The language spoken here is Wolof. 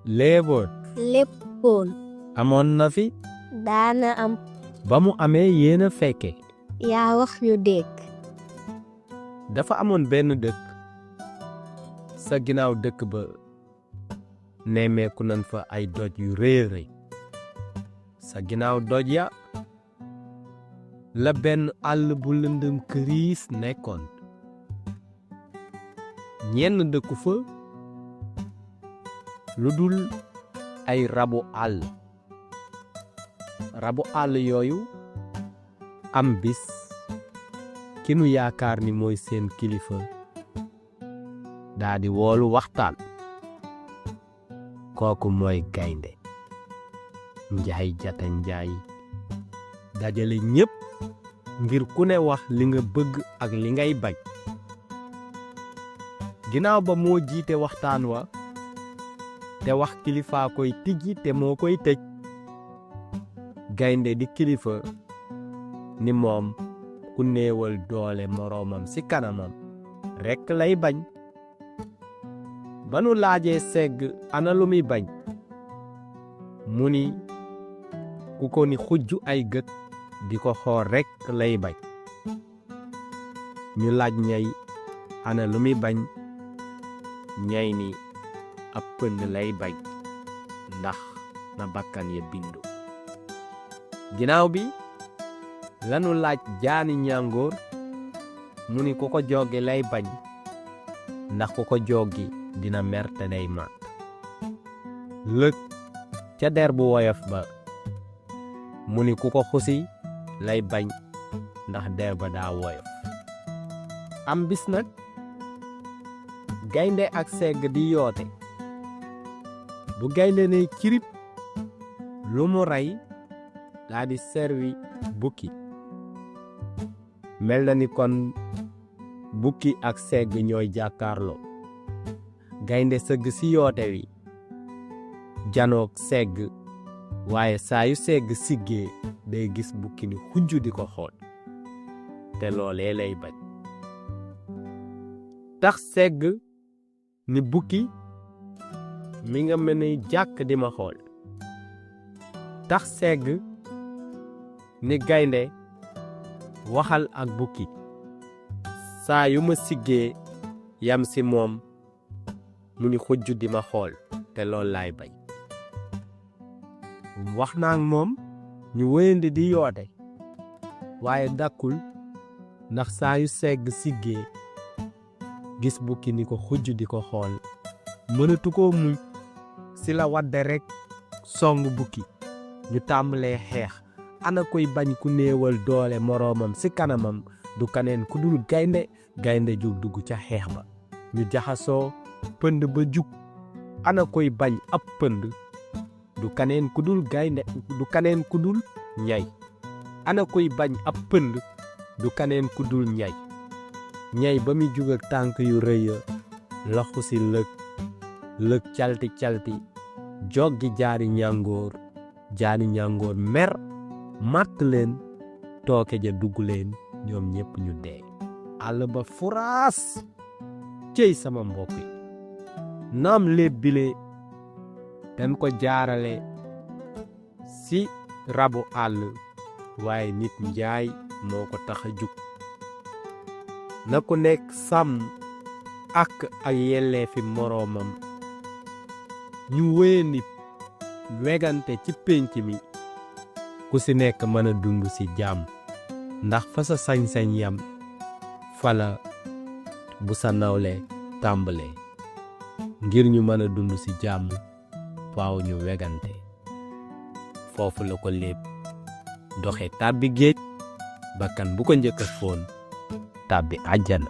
léeboon léppoon amoon na fi daana am ba mu amee yéen a fekke yaa wax ñu dégg dafa amoon benn dëkk sa ginnaaw dëkk ba nemmeeku nan fa ay doj yu rëy rëy sa ginnaaw doj ya la benn àll bu lëndëm këriis nekkoon ñenn dëkku fa lu dul ay rabu àll yooyu am bis ki nu yaakaar ni mooy seen kilifa daa di woolu waxtaan kooku mooy gaynde njaay jata njaay dajale ñépp ngir ku ne wax li nga bëgg ak li ngay bañ ginnaaw ba moo jiite waxtaan wa te wax kilifaa koy tijji te moo koy tëj gaynde di kilifa ni moom ku néewal doole moroomam ci kanamam rekk lay bañ ba nu laajee segg ana lu muy bañ mu ni ku ko ni xujju ay gët di ko xool rekk lay bañ ñu laaj ñay ana lu muy bañ ñay ni ab pënd lay bañ ndax na bakkan ya bindu ginnaaw bi lanu laaj jaani ñàngoor mu ni ku ko joggi lay bañ ndax ku ko joggi dina mer te day màtt lëg ca der bu woyof ba mu ni ku ko xusi lay bañ ndax der ba daa woyof am bis nag gaynde ak segg di yoote bu gaynde ne cirib lu mu rey daa di servi bukki mel na ni kon bukki ak segg ñooy jàkkaarloo gaynde sëgg ci yoote wi janoog segg waaye saa yu segg siggee day gis bukki ni xujju di ko xool te loolee lay bañ tax segg ni bukki mi nga mel ni jàkk di ma xool tax segg ni gaynde waxal ak bukki saa yu ma siggee yam ci moom mu ni xujju di ma xool te lool laay bañ wax naa ak moom ñu wéyandi di yoote waaye dakkul ndax saa yu segg siggee gis bukki ni ko xujj di ko xool mënatu koo muñ ci la wadde rekk song bukki ñu tàmbalee xeex ana koy bañ ku néewal doole moroomam ci kanamam du kaneen ku dul gaynde jug dugg ca xeex ba ñu jaxasoo pënd ba jug ana koy bañ ab pënd du kaneen ku dul gaynde du kaneen ku dul ñay ana koy bañ ab pënd du kaneen ku dul ñay ba muy jug ak tànk yu rëy ya laxu ci lëg calti joggi jaari ñàngoor mer màtt leen tooke ja dugg leen ñoom ñépp ñu dee àll ba furaas cey sama mbokk yi naam léeb bile dañ ko jaarale ci rabu àll waaye nit njaay moo ko tax a jug na ku nekk sàmm ak yelleefi moroomam ñu wéyandi wegante ci pénc mi ku ci nekk mën a dund ci jàmm ndax fa sa sañ-sañ yam fala bu sa nawle tàmbalee ngir ñu mën a dund ci jàmm faaw ñu wegante foofu la ko lépp doxe tàbbi géej bakkan bu ko njëkk a foon tàbbi àjjana